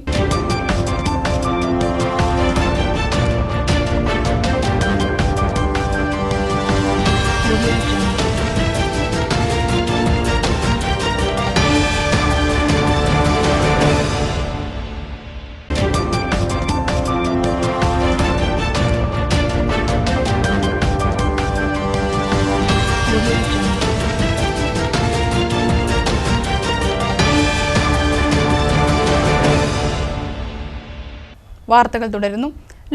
വാർത്തകൾ തുടരുന്നു.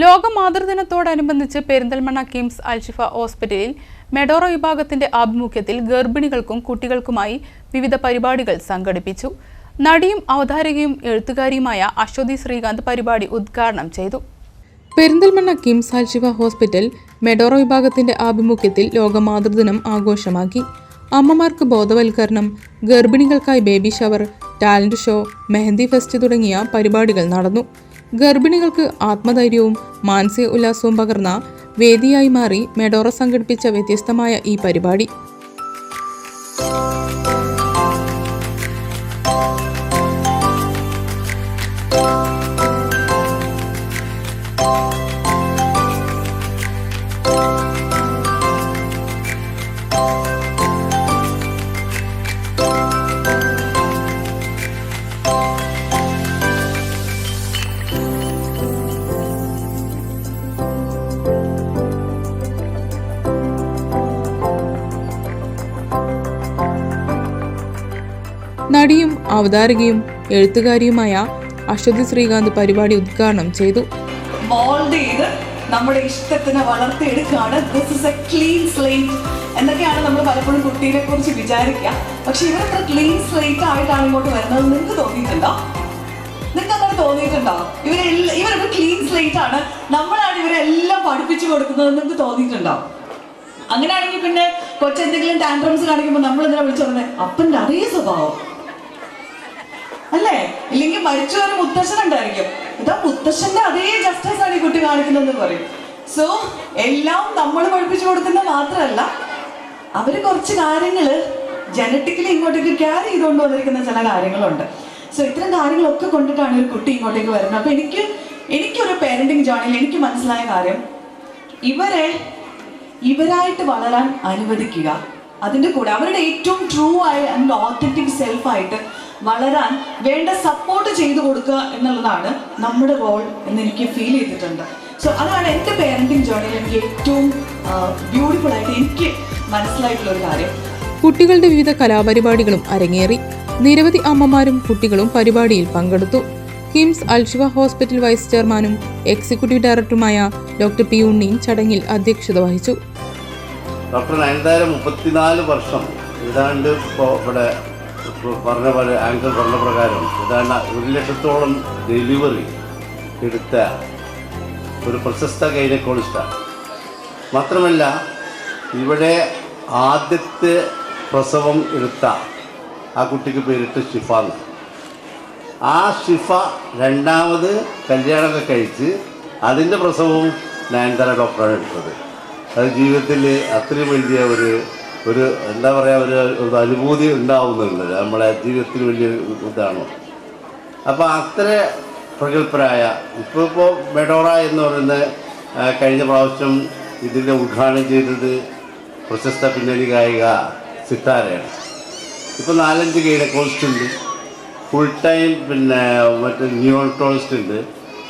ലോക മാതൃദിനത്തോടനുബന്ധിച്ച് പെരിന്തൽമണ്ണ കിംസ് അൽഷിഫ ഹോസ്പിറ്റലിൽ മെഡോറ വിഭാഗത്തിന്റെ ആഭിമുഖ്യത്തിൽ ഗർഭിണികൾക്കും കുട്ടികൾക്കുമായി വിവിധ പരിപാടികൾ സംഘടിപ്പിച്ചു. നടിയും അവതാരകയും എഴുത്തുകാരിയുമായ അശ്വതി ശ്രീകാന്ത് പരിപാടി ഉദ്ഘാടനം ചെയ്തു. പെരിന്തൽമണ്ണ കിംസ് അൽഷിഫ ഹോസ്പിറ്റൽ മെഡോറ വിഭാഗത്തിന്റെ ആഭിമുഖ്യത്തിൽ ലോക മാതൃദിനം ആഘോഷമാക്കി. അമ്മമാർക്ക് ബോധവൽക്കരണം, ഗർഭിണികൾക്കായി baby shower, talent show, mehndi fest തുടങ്ങിയ പരിപാടികൾ നടന്നു. ഗർഭിണികൾക്ക് ആത്മധൈര്യവും മാനസിക ഉല്ലാസവും പകർന്ന വേദിയായി മാറി മെഡോറ സംഘടിപ്പിച്ച വ്യത്യസ്തമായ ഈ പരിപാടി. അവതാരകയും എഴുത്തുകാരിയുമായ അശ്വതി ശ്രീകാന്ത് പരിപാടി ഉദ്ഘാടനം ചെയ്തു. മോൾഡ് ചെയ്ത് നമ്മുടെ ഇഷ്ടത്തിന് വളർത്തിയെടുക്കുകയാണ്. This is a clean slate എന്നൊക്കെയാണ് നമ്മൾ പലപ്പോഴും കുട്ടിയെ കുറിച്ച് വിചാരിക്കുക. പക്ഷെ ഇവരത്ര ക്ലീൻ സ്ലേറ്റ് ആയിട്ടാണ് ഇങ്ങോട്ട് വരുന്നത്. നിങ്ങൾക്ക് തോന്നിയിട്ടുണ്ടോ? നിങ്ങൾക്ക് അങ്ങനെ തോന്നിയിട്ടുണ്ടോ? ഇവരൊരു ക്ലീൻ സ്ലേറ്റ് ആണ്, നമ്മളാണ് ഇവരെല്ലാം പഠിപ്പിച്ചു കൊടുക്കുന്നത്. നിങ്ങൾക്ക് തോന്നിയിട്ടുണ്ടോ? അങ്ങനെയാണെങ്കിൽ പിന്നെ കൊച്ചെന്തെങ്കിലും ടാൻട്രംസ് കാണിക്കുമ്പോൾ നമ്മൾ ഇതിനെ വിളിച്ചു പറഞ്ഞത് അപ്പൻ്റെ അതേ സ്വഭാവം അല്ലേ? ഇല്ലെങ്കിൽ മരിച്ചു ഒരു മുത്തശ്ശനുണ്ടായിരിക്കും, ഇതാ മുത്തശ്ശന്റെ അതേ ജസ്റ്റിസ് ആണ് ഈ കുട്ടി കാണിക്കുന്നതെന്ന് പറയും. സോ എല്ലാം നമ്മൾ പഠിപ്പിച്ചു കൊടുക്കുന്നത് മാത്രമല്ല, അവര് കുറച്ച് കാര്യങ്ങള് ജനറ്റിക്കലി ഇങ്ങോട്ടേക്ക് ക്യാരി ചെയ്തുകൊണ്ട് വന്നിരിക്കുന്ന ചില കാര്യങ്ങളുണ്ട്. സോ ഇത്തരം കാര്യങ്ങളൊക്കെ കൊണ്ടിട്ടാണ് ഒരു കുട്ടി ഇങ്ങോട്ടേക്ക് വരുന്നത്. അപ്പൊ എനിക്കൊരു പേരന്റിങ് ജേർണിയിൽ എനിക്ക് മനസ്സിലായ കാര്യം, ഇവരായിട്ട് വളരാൻ അനുവദിക്കുക. അതിൻ്റെ കൂടെ അവരുടെ ഏറ്റവും ട്രൂ ആയ ആൻഡ് ഓത്തന്റിക് സെൽഫായിട്ട് വളരാൻ വേണ്ട സപ്പോർട്ട് ചെയ്തു കൊടുക്കുക എന്നുള്ളതാണ് നമ്മുടെ റോൾ എന്ന് എനിക്ക് ഫീൽ ചെയ്തിട്ടുണ്ട്. സോ അതാണ് എൻ്റെ പേരന്റിങ് ജേർണിയിൽ എനിക്ക് ഏറ്റവും ബ്യൂട്ടിഫുൾ ആയിട്ട് എനിക്ക് മനസ്സിലായിട്ടുള്ള ഒരു കാര്യം. കുട്ടികളുടെ വിവിധ കലാപരിപാടികളും അരങ്ങേറി. നിരവധി അമ്മമാരും കുട്ടികളും പരിപാടിയിൽ പങ്കെടുത്തു. കിംസ് അൽഷിഫ ഹോസ്പിറ്റൽ വൈസ് ചെയർമാനും എക്സിക്യൂട്ടീവ് ഡയറക്ടറുമായ ഡോക്ടർ പി ഉണ്ണിയും ചടങ്ങിൽ അധ്യക്ഷത വഹിച്ചു. ഡോക്ടർ നയൻതാര 34 വർഷം ഏതാണ്ട് ഇപ്പോൾ ഇവിടെ പറഞ്ഞ പോലെ ആങ്കർ പറഞ്ഞ പ്രകാരം ഏതാണ്ട് 1,00,000-ഓളം ഡെലിവറി എടുത്ത ഒരു പ്രശസ്ത ഗൈനക്കോളജിസ്റ്റാണ്. മാത്രമല്ല ഇവിടെ ആദ്യത്തെ പ്രസവം എടുത്ത ആ കുട്ടിക്ക് പേരിട്ട് ഷിഫ എന്ന്. ആ ഷിഫ രണ്ടാമത് കല്യാണമൊക്കെ കഴിച്ച് അതിൻ്റെ പ്രസവവും നയൻതാര ഡോക്ടറാണ് എടുത്തത്. അത് ജീവിതത്തിൽ അത്രയും വലിയ ഒരു എന്താ പറയുക ഒരു അനുഭൂതി ഉണ്ടാവുന്നുണ്ട്. നമ്മളെ ജീവിതത്തിൽ വലിയ ഇതാണ്. അപ്പോൾ അത്ര പ്രഗത്ഭരായ ഇപ്പോൾ മെഡോറ എന്ന് പറയുന്ന കഴിഞ്ഞ പ്രാവശ്യം ഇതിൻ്റെ ഉദ്ഘാടനം ചെയ്തത് പ്രശസ്ത പിന്നണി ഗായിക സിത്താരയാണ്. ഇപ്പോൾ 4-5 ഗൈനക്കോളജിസ്റ്റ് ഉണ്ട്, ഫുൾ ടൈം മറ്റേ ന്യൂറോളജിസ്റ്റ് ഉണ്ട്,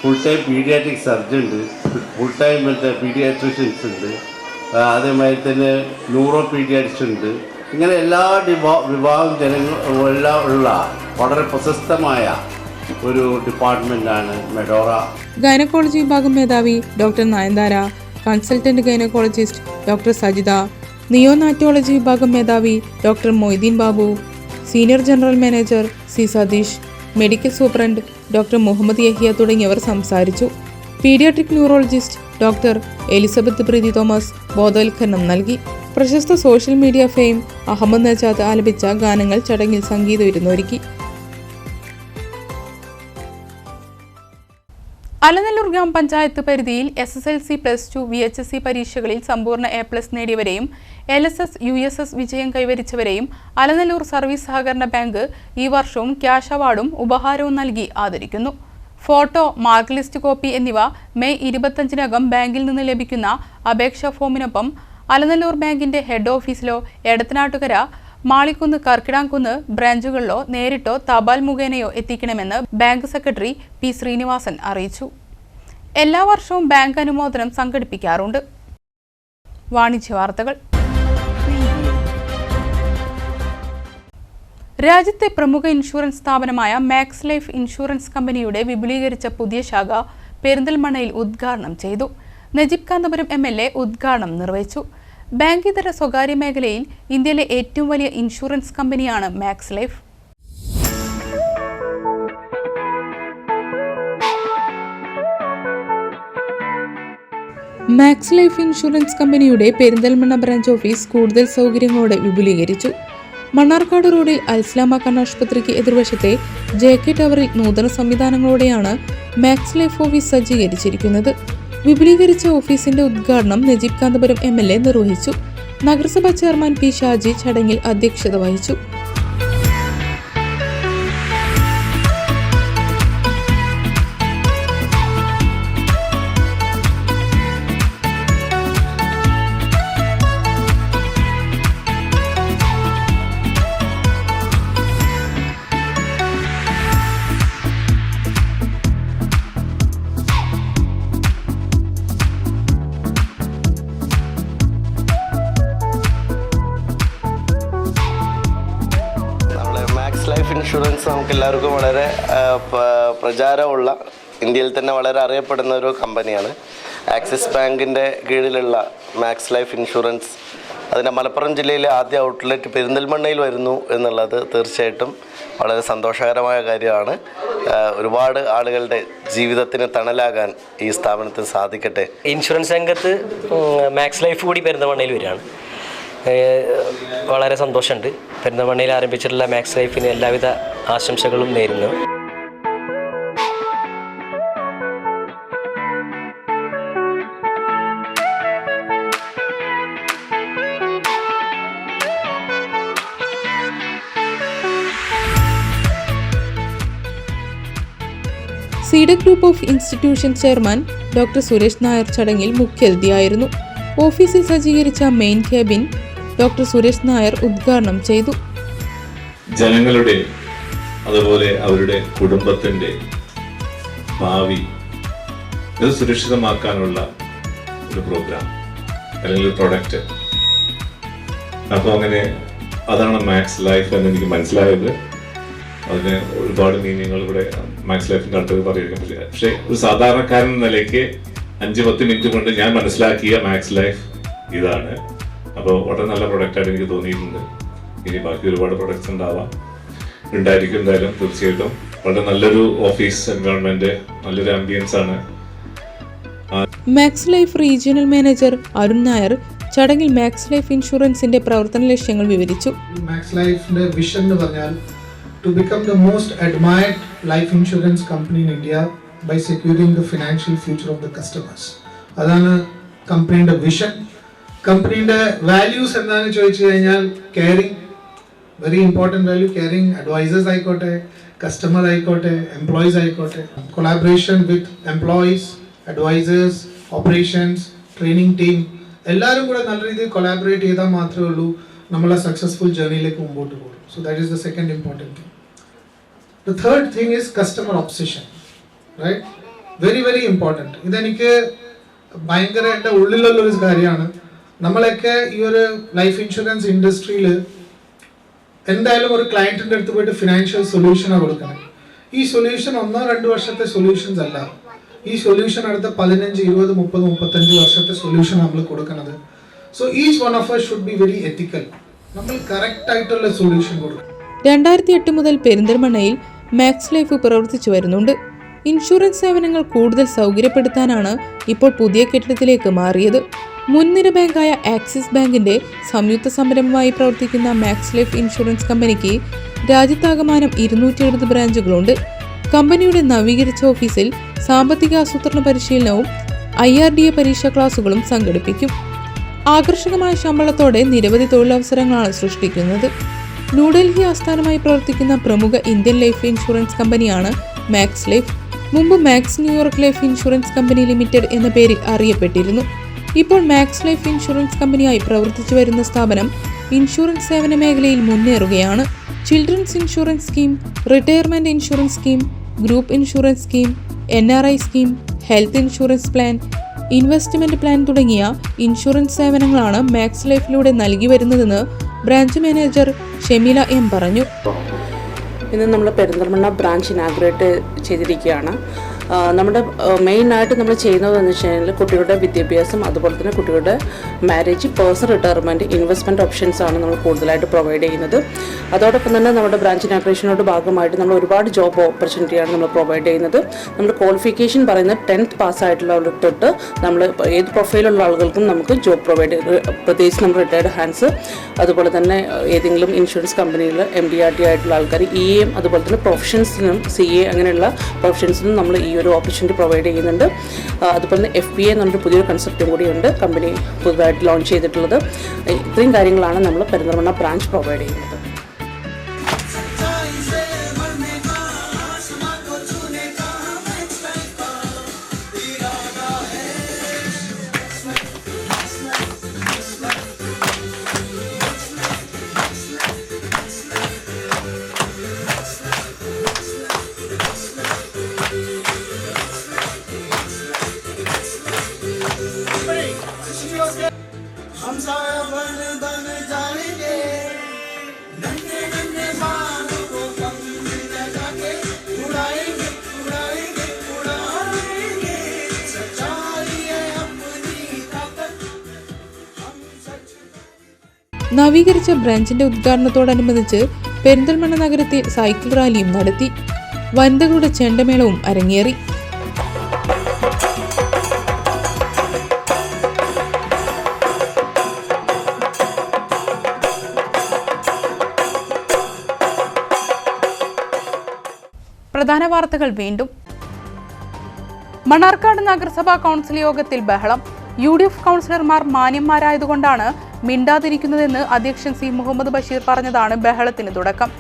ഫുൾ ടൈം പീഡിയാട്രിക് സർജൻ ഉണ്ട്, ഫുൾ ടൈം പീഡിയാട്രിഷ്യൻസ് ഉണ്ട്, അതേമാതിരി തന്നെ ന്യൂറോ പീഡിയാട്രിക്സ് ഉണ്ട്. ഇങ്ങനെ എല്ലാ വിഭാഗം ജനങ്ങളെല്ലാം ഉള്ള വളരെ പ്രശസ്തമായ ഒരു ഡിപ്പാർട്ട്മെൻറ്റാണ് മെഡോറ. ഗൈനക്കോളജി വിഭാഗം മേധാവി doctor Nayanthara, consultant gynaecologist doctor Sajitha, neonatology വിഭാഗം മേധാവി doctor Moideen Babu, senior general manager C Satheesh, medical superintendent doctor Muhammad Yahiya തുടങ്ങിയവർ സംസാരിച്ചു. Paediatric neurologist doctor Elizabeth Preethi Thomas ബോധവൽക്കരണം നൽകി. പ്രശസ്ത social media fame Ahammed Najad ആലപിച്ച ഗാനങ്ങൾ ചടങ്ങിൽ സംഗീത വിരുന്നൊരുക്കി. അലനല്ലൂർ ഗ്രാമപഞ്ചായത്ത് പരിധിയിൽ SSLC, +2, VHSC പരീക്ഷകളിൽ സമ്പൂർണ്ണ A+ നേടിയവരെയും LSS, USS വിജയം കൈവരിച്ചവരെയും അലനല്ലൂർ സർവീസ് സഹകരണ ബാങ്ക് ഈ വർഷവും ക്യാഷ് അവാർഡും ഉപഹാരവും നൽകി ആദരിക്കുന്നു. ഫോട്ടോ, മാർക്ക് ലിസ്റ്റ് കോപ്പി എന്നിവ മെയ് 25-നകം ബാങ്കിൽ നിന്ന് ലഭിക്കുന്ന അപേക്ഷാ ഫോമിനൊപ്പം അലനല്ലൂർ ബാങ്കിന്റെ ഹെഡ് ഓഫീസിലോ എടത്തനാട്ടുകര, മാളിക്കുന്ന്, കർക്കിടാംകുന്ന് ബ്രാഞ്ചുകളിലോ നേരിട്ടോ തപാൽ മുഖേനയോ എത്തിക്കണമെന്ന് ബാങ്ക് സെക്രട്ടറി പി ശ്രീനിവാസൻ അറിയിച്ചു. എല്ലാ വർഷവും ബാങ്ക് അനുമോദനം സംഘടിപ്പിക്കാറുണ്ട്. വാണിജ്യ വാർത്തകൾ. രാജ്യത്തെ പ്രമുഖ ഇൻഷുറൻസ് സ്ഥാപനമായ മാക്സ് ലൈഫ് ഇൻഷുറൻസ് കമ്പനിയുടെ വിപുലീകരിച്ച പുതിയ ശാഖ പെരിന്തൽമണ്ണയിൽ ഉദ്ഘാടനം ചെയ്തു. നജീബ് കാന്തപുരം MLA ഉദ്ഘാടനം നിർവഹിച്ചു. ബാങ്കിതര സ്വകാര്യ മേഖലയിൽ ഇന്ത്യയിലെ ഏറ്റവും വലിയ ഇൻഷുറൻസ് കമ്പനിയാണ് Max Life. Max Life insurance കമ്പനിയുടെ പെരിന്തൽമണ്ണ ബ്രാഞ്ച് ഓഫീസ് കൂടുതൽ സൗകര്യങ്ങളോടെ വിപുലീകരിച്ചു. മണ്ണാർക്കാട് റോഡിൽ അൽസ്ലാമ കണ്ണാശുപത്രിക്ക് എതിർവശത്തെ JK ടവറിൽ നൂതന സംവിധാനങ്ങളോടെയാണ് മാക്സ് ലൈഫ് ഓഫീസ് സജ്ജീകരിച്ചിരിക്കുന്നത്. വിപുലീകരിച്ച ഓഫീസിന്റെ ഉദ്ഘാടനം നജീബ് കാന്തപുരം MLA നിർവഹിച്ചു. നഗരസഭാ ചെയർമാൻ P ഷാജി ചടങ്ങിൽ അധ്യക്ഷത വഹിച്ചു. എല്ലാവർക്കും വളരെ പ്രചാരമുള്ള, ഇന്ത്യയിൽ തന്നെ വളരെ അറിയപ്പെടുന്ന ഒരു കമ്പനിയാണ്. ആക്സിസ് ബാങ്കിൻ്റെ കീഴിലുള്ള മാക്സ് ലൈഫ് ഇൻഷുറൻസ്. അതിൻ്റെ മലപ്പുറം ജില്ലയിലെ ആദ്യ ഔട്ട്ലെറ്റ് പെരിന്തൽമണ്ണയിൽ വരുന്നു എന്നുള്ളത് തീർച്ചയായിട്ടും വളരെ സന്തോഷകരമായ കാര്യമാണ്. ഒരുപാട് ആളുകളുടെ ജീവിതത്തിന് തണലാകാൻ ഈ സ്ഥാപനത്തിന് സാധിക്കട്ടെ. ഇൻഷുറൻസ് രംഗത്ത് മാക്സ് ലൈഫ് കൂടി പെരിന്തൽമണ്ണയിൽ വരികയാണ്. വളരെ സന്തോഷമുണ്ട്. പെരിന്തൽമണ്ണയിൽ ആരംഭിച്ചിട്ടുള്ള മാക്സ് ലൈഫിന് എല്ലാവിധ ആശംസകളും നേരുന്നു. സീഡക് group of institution chairman doctor Suresh Nair ചടങ്ങിൽ മുഖ്യാതിഥിയായിരുന്നു. ഓഫീസിൽ സജ്ജീകരിച്ച main cabin doctor Suresh Nair ഉദ്ഘാടനം ചെയ്തു. ജനങ്ങളുടെ അതുപോലെ അവരുടെ കുടുംബത്തിൻ്റെ ഭാവി ഇത് സുരക്ഷിതമാക്കാനുള്ള ഒരു പ്രോഗ്രാം അല്ലെങ്കിൽ പ്രൊഡക്റ്റ്. അപ്പോൾ അങ്ങനെ അതാണ് മാക്സ് ലൈഫ് എന്ന് എനിക്ക് മനസ്സിലായത്. അതിന് ഒരുപാട് മീനിങ്ങൾ ഇവിടെ മാക്സ് ലൈഫിൻ്റെ അടുത്ത് പറയാൻ പറ്റില്ല. പക്ഷേ ഒരു സാധാരണക്കാരൻ നിലയ്ക്ക് 5-10 മിനിറ്റ് കൊണ്ട് ഞാൻ മനസ്സിലാക്കിയ മാക്സ് ലൈഫ് ഇതാണ്. അപ്പോൾ വളരെ നല്ല പ്രൊഡക്റ്റായിട്ട് എനിക്ക് തോന്നിയിട്ടുണ്ട്. ഇനി ബാക്കി ഒരുപാട് പ്രൊഡക്ട്സ് ഉണ്ടായിരിക്കും എന്തായാലും. തീർച്ചയായിട്ടും വളരെ നല്ലൊരു ഓഫീസ് എൻവയോൺമെന്റ്, നല്ലൊരു ആംബിയൻസ് ആണ്. Max Life regional manager Arun Nair ചടങ്ങിൽ മാക്സ് ലൈഫ് ഇൻഷുറൻസിന്റെ പ്രവർത്തന ലക്ഷ്യങ്ങൾ വിവരിച്ചു. മാക്സ് ലൈഫിന്റെ വിഷൻ എന്ന് പറഞ്ഞാൽ to become the most admired life insurance company in India by securing the financial future of the customers. അതാണ് കമ്പനിയുടെ വിഷൻ. കമ്പനിയുടെ വാല്യൂസ് എന്താണെന്ന് ചോദിച്ചു കഴിഞ്ഞാൽ caring, very important value. Caring advisers ആയിക്കോട്ടെ, കസ്റ്റമർ ആയിക്കോട്ടെ, എംപ്ലോയീസ് ആയിക്കോട്ടെ. കൊളാബറേഷൻ വിത്ത് employees, advisers, operations, training team എല്ലാവരും കൂടെ നല്ല രീതിയിൽ കൊളാബറേറ്റ് ചെയ്താൽ മാത്രമേ ഉള്ളൂ നമ്മളെ സക്സസ്ഫുൾ ജേർണിയിലേക്ക് മുമ്പോട്ട് പോകും. So that is the second important thing. The third thing is customer obsession, right? Very very important. ഇതെനിക്ക് ഭയങ്കര എൻ്റെ ഉള്ളിലുള്ള ഒരു കാര്യമാണ്. നമ്മളൊക്കെ ഈ ഒരു ലൈഫ് ഇൻഷുറൻസ് ഇൻഡസ്ട്രിയിൽ എന്തായാലും ഒരു ക്ലയൻറ്റിൻ്റെ അടുത്ത് പോയിട്ട് ഫിനാൻഷ്യൽ സൊല്യൂഷനാണ് കൊടുക്കണം. ഈ സൊല്യൂഷൻ 1-2 വർഷത്തെ സൊല്യൂഷൻസ് അല്ല. ഈ സൊല്യൂഷൻ അടുത്ത 15, 20, 30, 35 വർഷത്തെ സൊല്യൂഷൻ നമ്മൾ കൊടുക്കുന്നത്. So each one of us should be very ethical. നമ്മൾ കറക്റ്റ് ആയിട്ടുള്ള സൊല്യൂഷൻ കൊടുക്കും. 2008 മുതൽ പെരിന്തൽമണ്ണയിൽ മാക്സ് ലൈഫ് പ്രവർത്തിച്ചു വരുന്നുണ്ട്. ഇൻഷുറൻസ് സേവനങ്ങൾ കൂടുതൽ സൗകര്യപ്പെടുത്താനാണ് ഇപ്പോൾ പുതിയ കെട്ടിടത്തിലേക്ക് മാറിയത്. മുൻനിര ബാങ്കായ ആക്സിസ് ബാങ്കിന്റെ സംയുക്ത സംരംഭമായി പ്രവർത്തിക്കുന്ന മാക്സ് ലൈഫ് ഇൻഷുറൻസ് കമ്പനിക്ക് രാജ്യത്താകമാനം 270 ബ്രാഞ്ചുകളുണ്ട്. കമ്പനിയുടെ നവീകരിച്ച ഓഫീസിൽ സാമ്പത്തിക ആസൂത്രണ പരിശീലനവും IRDA പരീക്ഷാ ക്ലാസുകളും സംഘടിപ്പിക്കും. ആകർഷകമായ ശമ്പളത്തോടെ നിരവധി തൊഴിലവസരങ്ങളാണ് സൃഷ്ടിക്കുന്നത്. ന്യൂഡൽഹി ആസ്ഥാനമായി പ്രവർത്തിക്കുന്ന പ്രമുഖ ഇന്ത്യൻ ലൈഫ് ഇൻഷുറൻസ് കമ്പനിയാണ് മാക്സ് ലൈഫ്. മുമ്പ് Max New York Life Insurance Company Limited എന്ന പേരിൽ അറിയപ്പെട്ടിരുന്നു. ഇപ്പോൾ മാക്സ് ലൈഫ് ഇൻഷുറൻസ് കമ്പനിയായി പ്രവർത്തിച്ചു വരുന്ന സ്ഥാപനം ഇൻഷുറൻസ് സേവന മേഖലയിൽ മുന്നേറുകയാണ്. Children's insurance scheme, retirement insurance scheme, group insurance scheme, NRI scheme, health insurance plan, investment plan തുടങ്ങിയ ഇൻഷുറൻസ് സേവനങ്ങളാണ് മാക്സ് ലൈഫിലൂടെ നൽകി വരുന്നതെന്ന് ബ്രാഞ്ച് മാനേജർ ഷെമില M പറഞ്ഞു. ഇന്ന് നമ്മൾ പെരിന്തൽമണ്ണ ബ്രാഞ്ച് ഇനാഗ്രേറ്റ് ചെയ്തിരിക്കുകയാണ്. നമ്മുടെ മെയിനായിട്ട് നമ്മൾ ചെയ്യുന്നതെന്ന് വെച്ച് കഴിഞ്ഞാൽ കുട്ടികളുടെ വിദ്യാഭ്യാസം, അതുപോലെ തന്നെ കുട്ടികളുടെ marriage, personal retirement, investment options ആണ് നമ്മൾ കൂടുതലായിട്ട് പ്രൊവൈഡ് ചെയ്യുന്നത്. അതോടൊപ്പം തന്നെ നമ്മുടെ ബ്രാഞ്ച് ഇനാഗ്രേഷനോട് ഭാഗമായിട്ട് നമ്മൾ ഒരുപാട് ജോബ് ഓപ്പർച്യൂണിറ്റിയാണ് നമ്മൾ പ്രൊവൈഡ് ചെയ്യുന്നത്. നമ്മുടെ ക്വാളിഫിക്കേഷൻ പറയുന്നത് 10th പാസ്സായിട്ടുള്ളവർ തൊട്ട് നമ്മൾ ഏത് പ്രൊഫൈലുള്ള ആളുകൾക്കും നമുക്ക് ജോബ് പ്രൊവൈഡ് ചെയ്ത്, പ്രത്യേകിച്ച് നമ്മൾ റിട്ടയർഡ് ഹാൻഡ്സ്, അതുപോലെ തന്നെ ഏതെങ്കിലും ഇൻഷുറൻസ് കമ്പനിയിൽ MDRT ആയിട്ടുള്ള ആൾക്കാർ, EM, അതുപോലെ തന്നെ പ്രൊഫഷൻസിനും CA അങ്ങനെയുള്ള പ്രൊഫഷൻസിനും നമ്മൾ ഈ ഒരു ഓപ്പർച്യൂണിറ്റി പ്രൊവൈഡ് ചെയ്യുന്നുണ്ട്. അതുപോലെ തന്നെ FBA എന്നൊരു പുതിയൊരു കൺസെപ്റ്റും കൂടിയുണ്ട് കമ്പനി പുതുതായിട്ട് ലോഞ്ച് ചെയ്തിട്ടുള്ളത്. ഇത്രയും കാര്യങ്ങളാണ് നമ്മൾ പെരിന്തൽമണ്ണ ബ്രാഞ്ച് പ്രൊവൈഡ് ചെയ്യുന്നത്. हम साया बन जाएंगे നവീകരിച്ച ബ്രാഞ്ചിന്റെ ഉദ്ഘാടനത്തോടനുബന്ധിച്ച് പെരിന്തൽമണ്ണ നഗരത്തിൽ സൈക്കിൾ റാലിയും നടത്തി. വനിതകളുടെ ചെണ്ടമേളവും അരങ്ങേറി. പ്രധാന വാർത്തകൾ വീണ്ടും. മണ്ണാർക്കാട് നഗരസഭാ കൗൺസിൽ യോഗത്തിൽ ബഹളം. UDF കൗൺസിലർമാർ മാന്യന്മാരായതുകൊണ്ടാണ് മിണ്ടാതിരിക്കുന്നതെന്ന് അധ്യക്ഷൻ സി മുഹമ്മദ് ബഷീർ പറഞ്ഞതാണ് ബഹളത്തിന് തുടക്കം.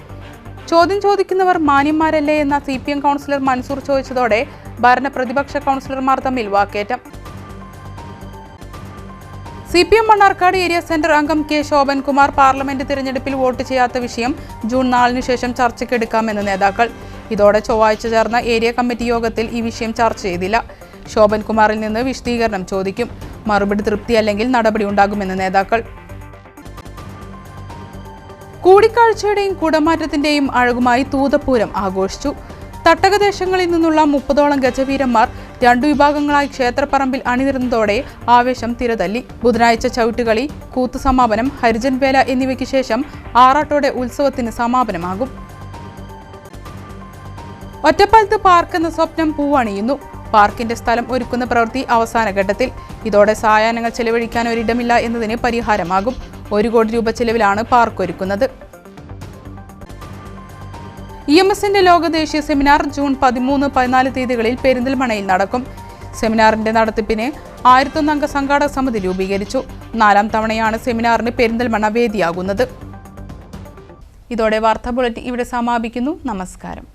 ചോദ്യം ചോദിക്കുന്നവർ മാന്യന്മാരല്ലേ എന്ന CPM കൗൺസിലർ മൻസൂർ ചോദിച്ചതോടെ ഭരണ പ്രതിപക്ഷ കൗൺസിലർമാർ തമ്മിൽ വാക്കേറ്റം. CPM മണ്ണാർക്കാട് ഏരിയ സെന്റർ അംഗം K. ശോഭൻകുമാർ പാർലമെന്റ് തിരഞ്ഞെടുപ്പിൽ വോട്ട് ചെയ്യാത്ത വിഷയം ജൂൺ 4 ശേഷം ചർച്ചയ്ക്കെടുക്കാമെന്ന് നേതാക്കൾ. ഇതോടെ ചൊവ്വാഴ്ച ചേർന്ന ഏരിയ കമ്മിറ്റി യോഗത്തിൽ ഈ വിഷയം ചർച്ച ചെയ്തില്ല. ശോഭൻകുമാറിൽ നിന്ന് വിശദീകരണം ചോദിക്കും. മറുപടി തൃപ്തിയല്ലെങ്കിൽ നടപടി ഉണ്ടാകുമെന്ന് നേതാക്കൾ. കൂടിക്കാഴ്ചയുടെയും കുടമാറ്റത്തിന്റെയും അഴകുമായി തൂതപ്പൂരം ആഘോഷിച്ചു. തട്ടകദേശങ്ങളിൽ നിന്നുള്ള 30ഓളം ഗജവീരന്മാർ 2 വിഭാഗങ്ങളായി ക്ഷേത്രപ്പറമ്പിൽ അണിനിരുന്നതോടെ ആവേശം തിരതല്ലി. ബുധനാഴ്ച ചവിട്ടുകളി, കൂത്തുസമാപനം, ഹരിജൻ വേല എന്നിവയ്ക്ക് ശേഷം ആറാട്ടോടെ ഉത്സവത്തിന് സമാപനമാകും. ഒറ്റപ്പാലത്ത് പാർക്ക് എന്ന സ്വപ്നം പൂവണിയുന്നു. പാർക്കിന്റെ സ്ഥലം ഒരുക്കുന്ന പ്രവൃത്തി അവസാന ഘട്ടത്തിൽ. ഇതോടെ സായാഹ്നങ്ങൾ ചെലവഴിക്കാൻ ഒരിടമില്ല എന്നതിന് പരിഹാരമാകും. 1 കോടി രൂപ ചെലവിലാണ് പാർക്ക് ഒരുക്കുന്നത്. EMSന്റെ ലോക ദേശീയ സെമിനാർ ജൂൺ 13, 14 തീയതികളിൽ പെരിന്തൽമണ്ണയിൽ നടക്കും. സെമിനാറിന്റെ നടത്തിപ്പിന് 1001 അംഗ സംഘാടക സമിതി രൂപീകരിച്ചു. 4ാം തവണയാണ് സെമിനാറിന് പെരിന്തൽമണ്ണ വേദിയാകുന്നത്. ഇതോടെ വാർത്താ ബുള്ളറ്റിൻ ഇവിടെ സമാപിക്കുന്നു. നമസ്കാരം.